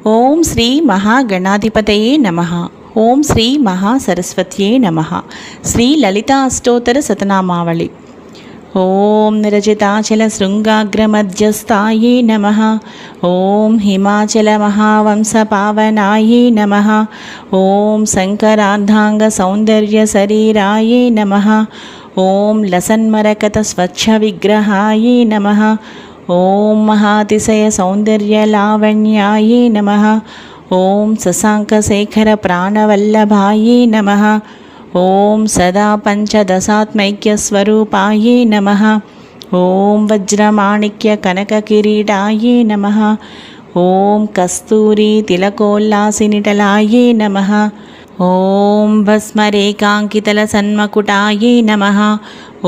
ఓం శ్రీ మహాగణాధిపతయే నమః. ఓం శ్రీ మహాసరస్వత్యే నమః. శ్రీ లలితా అష్టోత్తర శతనామావళి. ఓం నిరజితాచల శృంగాగ్రమధ్యస్థాయే నమః. ఓం హిమాచల మహావంశ పావనాయే నమః. ఓం శంకరార్ధాంగ సౌందర్య శరీరాయే నమః. ఓం లసన్మరకత స్వచ్ఛ విగ్రహాయే నమః. ఓం మహాతిశయ సౌందర్య లావణ్యాయే నమః. ఓం శశాంకశేఖర ప్రాణవల్లభాయే నమః. ఓం సదా పంచదశాత్మైక్యస్వరూపాయే నమః. ఓం వజ్రమాణిక్య కనక కిరీటాయే నమః. ఓం కస్తూరి తిలకోల్లాసినిటలాయే నమః. ఓం భస్మరేకాంకితల సన్మకుటాయే నమః.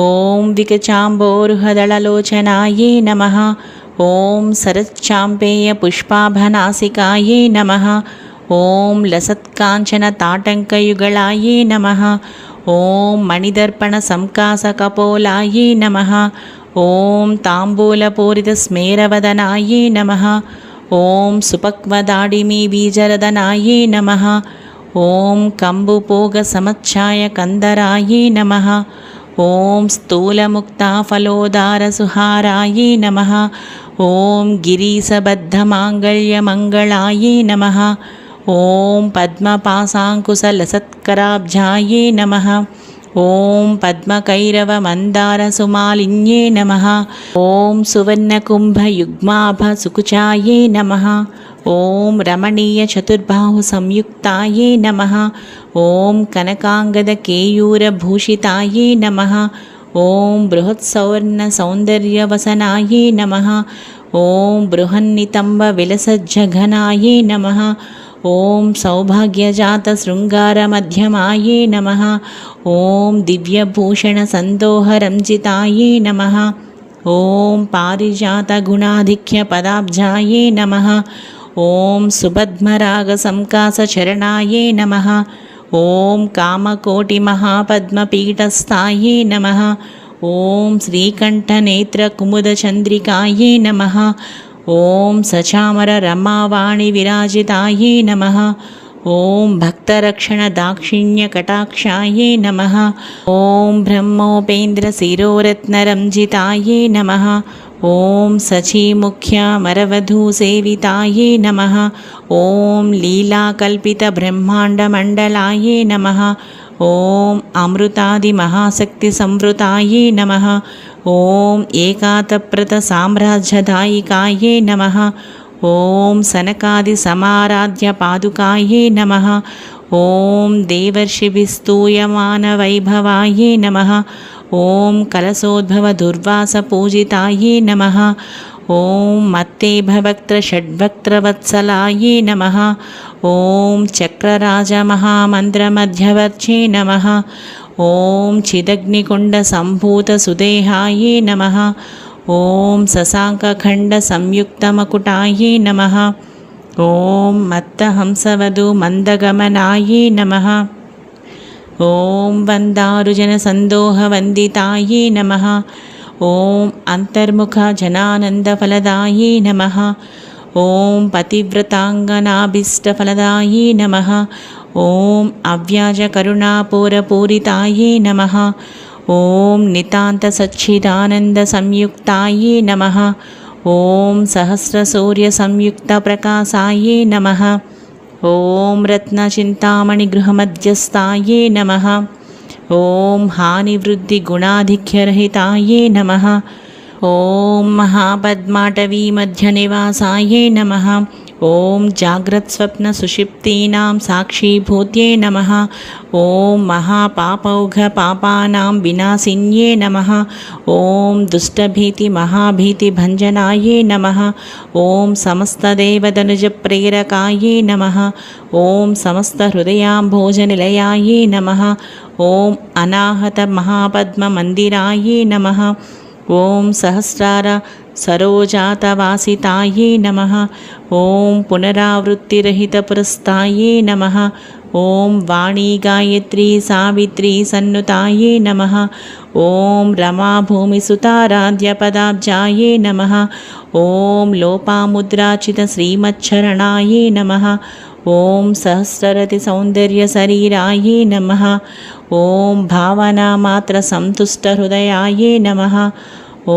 ఓం వికచాంబోరుహదళలోచనాయే నమః. ఓం శరచ్చాంపేయ పుష్పాభనాసికాయే నమః. ఓం లసత్కాంచన తాటంకయుగళాయే నమః. ఓం మణిదర్పణ సంకాసకపోలాయే నమః. ఓం తాంబూలపూరిత స్మేరవదనాయే నమః. ఓం సుపక్వదాడిమీ బీజరదనాయే నమః. ఓం కంబుపోగ సమచ్ఛాయ కందరాయే నమః. ఓం స్థూలముక్తాఫలోదారసుహారాయే నమః. ఓం గిరీశబద్ధమాంగళ్యమంగళాయే నమః. ఓం పద్మపాశాంకుశలసత్కరాబ్జాయే నమః. ఓం పద్మకైరవమందారసుమాలిన్యే నమః. ఓం సువర్ణకుంభయుగ్మాభసుకుచాయే నమః. ఓం రమణీయ చతుర్బాహు సంయుక్తాయే నమః. ఓం కనకాంగదకేయూరభూషితాయే నమః. ఓం బృహత్సౌవర్ణ సౌందర్యవసనాయే నమః. ఓం బృహన్నితంబ విలసజ్జఘనాయే నమః. ఓం సౌభాగ్యజాత శృంగారమధ్యమాయే నమః. ఓం దివ్యభూషణ సందోహరంజితాయే నమః. ఓం పారిజాత గుణాధిక్య పదాబ్జాయే నమః. ఓం సుబద్మరాగ సంకాస చరణాయే నమః. ఓం కామకోటి మహాపద్మపీఠస్థాయే నమః. ఓం శ్రీకంఠనేత్ర కుముద చంద్రికాయే నమః. ఓం సచామర రమావాణి విరాజితాయే నమః. ఓం భక్తరక్షణ దాక్షిణ్య కటాక్షాయే నమః. ఓం బ్రహ్మోపేంద్ర శిరోరత్నరంజితాయే నమః. ఓం సచీముఖ్య మరవధూసేవితాయే నమః. ఓం లీలాకల్పిత బ్రహ్మాండమండలాయే నమః. ఓం అమృతాది మహాశక్తి సంవృతాయే నమః. ఓం ఏకాతప్రత సామ్రాజ్యదాయికాయే నమః. ఓం సనకాది సమారాధ్య పాదుకాయే నమః. ఓం దేవర్షిభిస్తూయమాన వైభవాయే నమః. ఓం కలశోద్భవ దుర్వాస పూజితాయే నమః. ఓం మత్తేభవక్త్ర షడ్వక్త్రవత్సలాయే నమః. ఓం చక్రరాజ మహామంత్రమధ్యవర్చే నమః. ఓం చిదగ్నికుండ సంభూత సుదేహాయే నమః. ఓం శశాంకఖండ సంయుక్తమకుటాయే నమః. ఓం మత్తహంసవధు మందగమనాయే నమః. ఓం వందారుజన సందోహవందితాయే నమః. ఓం అంతర్ముఖ జనానందఫలదాయే నమః. ఓం పతివ్రతాంగనాభీష్టఫలదాయే నమః. ఓం అవ్యాజ కరుణాపూరపూరితాయే నమః. ఓం నితాంత సచ్చిదానంద సంయుక్తాయే నమః. ఓం సహస్రసూర్య సంయుక్త ప్రకాశాయే నమః. ఓం రత్నచింతామణి గృహమధ్యస్థాయే నమః. ఓం హానివృద్ధి గుణాధిక్యరహితాయే నమః. ఓం మహాపద్మాటవీ మధ్య నివాసాయే నమః. ఓం జాగ్రత్స్వప్న సుషిప్తీనాం సాక్షీభూత్యే నమః. ఓం మహాపాపౌఘ పాపానాం వినాశిన్యే నమః. ఓం దుష్టభీతి మహాభీతి భంజనాయే నమః. ఓం సమస్తదేవతనుజ ప్రేరకాయే నమః. ఓం సమస్త హృదయాంభోజనిలయాయే నమః. ఓం అనాహత మహాపద్మ మందిరాయే నమః. ఓం సహస్రార సరోజాతవాసితాయే నమః. ఓం పునరావృత్తిరహిత పురస్థాయే నమః. ॐ वाणी गायत्री सावित्री सन्नुतायै नमः। ॐ रमा भूमिसुताराध्यपदाब्जायै नमः। ॐ लोपामुद्राचित श्रीमच्छरणायै नमः। ॐ सहस्ररतिसौन्दर्यशरीरायै नमः। ॐ भावनामात्रसन्तुष्टहृदयायै नमः। ॐ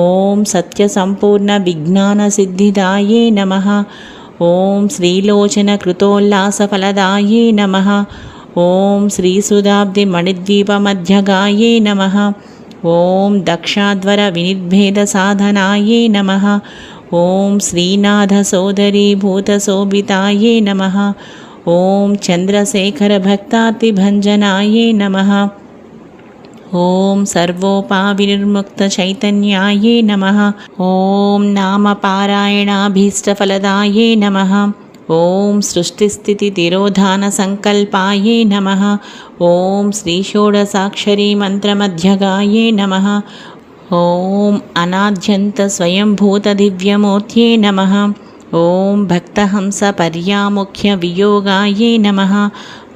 सत्यसम्पूर्णविज्ञानसिद्धिदायै नमः। ॐ श्रीलोचनकृतोल्लासफलदायै नमः। ॐ श्रीसुधाब्धिमणिद्वीपमध्यगायै नमः। ॐ दक्षाध्वरविनिर्भेदसाधनायै नमः। ॐ श्रीनाथसोदरीभूतशोभितायै नमः। ॐ चन्द्रशेखरभक्तातिभञ्जनायै नमः। ॐ सर्वोपाविनिर्मुक्तचैतन्यायै नमः। ॐ नामपारायणाभीष्टफलदायै नमः। ॐ सृष्टिस्थितितिरोधानसङ्कल्पायै नमः। ॐ श्रीषोडशाक्षरीमन्त्रमध्यगायै नमः। ॐ अनाद्यन्तस्वयंभूतदिव्यमूर्त्यै नमः। ॐ भक्तहंसपर्यामुख्यवियोगायै नमः।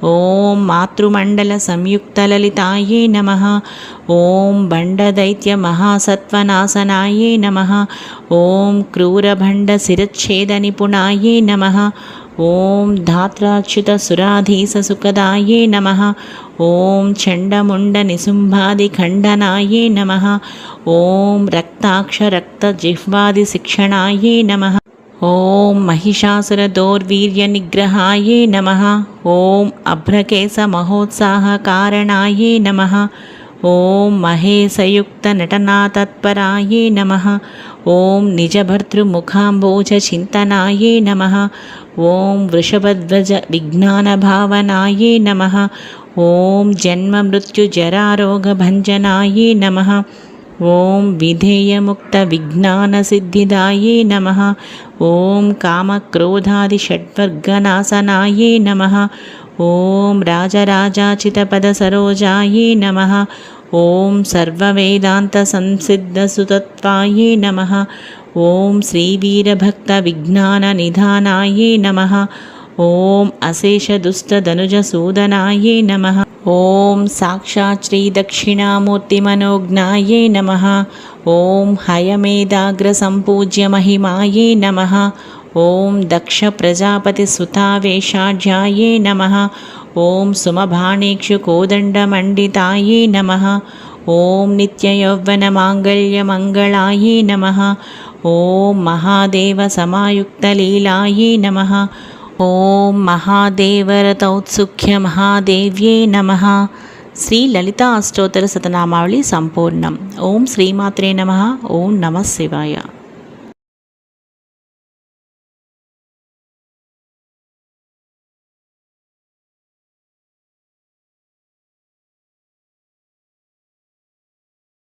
ॐ मातृमण्डलसंयुक्तललितायै नमः। ॐ बण्डदैत्यमहासत्त्वनाशनायै नमः। ॐ क्रूरभण्डशिरच्छेदनिपुणायै नमः। ॐ धात्राच्युतसुराधीशसुखदायै नमः। ॐ चण्डमुण्डनिशुम्भादिखण्डनायै नमः। ॐ रक्ताक्षरक्तजिह्वादिशिक्षणायै नमः। ॐ महिषासुरदौर्वीर्यनिग्रहायै नमः। ॐ अभ्रकेशमहोत्साहकारणायै नमः। ॐ महेशयुक्तनटनातत्परायै नमः। ॐ निजभर्तृमुखाम्बोजचिन्तनायै नमः। ॐ वृषभध्वजविज्ञानभावनायै नमः। ॐ जन्ममृत्युजरारोगभञ्जनायै नमः। ॐ विधेयमुक्तविज्ञानसिद्धिदायै नमः। ॐ कामक्रोधादिषड्वर्गनाशनायै नमः। ॐ राजराजाचितपदसरोजायै नमः। ॐ सर्ववेदान्तसंसिद्धसुतत्वायै नमः। ॐ श्रीवीरभक्तविज्ञाननिधानायै नमः। ॐ अशेषदुष्टधनुजसूदनायै नमः। ॐ साक्षात् श्रीदक्षिणामूर्तिमनोज्ञायै नमः। ॐ हयमेधाग्रसम्पूज्यमहिमायै नमः। ॐ दक्षप्रजापतिसुतावेशाढ्यायै नमः। ॐ सुमभाणेक्षुकोदण्डमण्डितायै नमः। ॐ नित्ययौवनमाङ्गल्यमङ्गलायै नमः। ॐ महादेवसमायुक्तलीलायै नमः। ॐ महादेवरतौत्सुख्यमहादेव्यै नमः। శ్రీ లలితా అష్టోత్తర శతనామావళి సంపూర్ణం. ఓం శ్రీమాత్రే నమః. ఓం నమః శివాయ.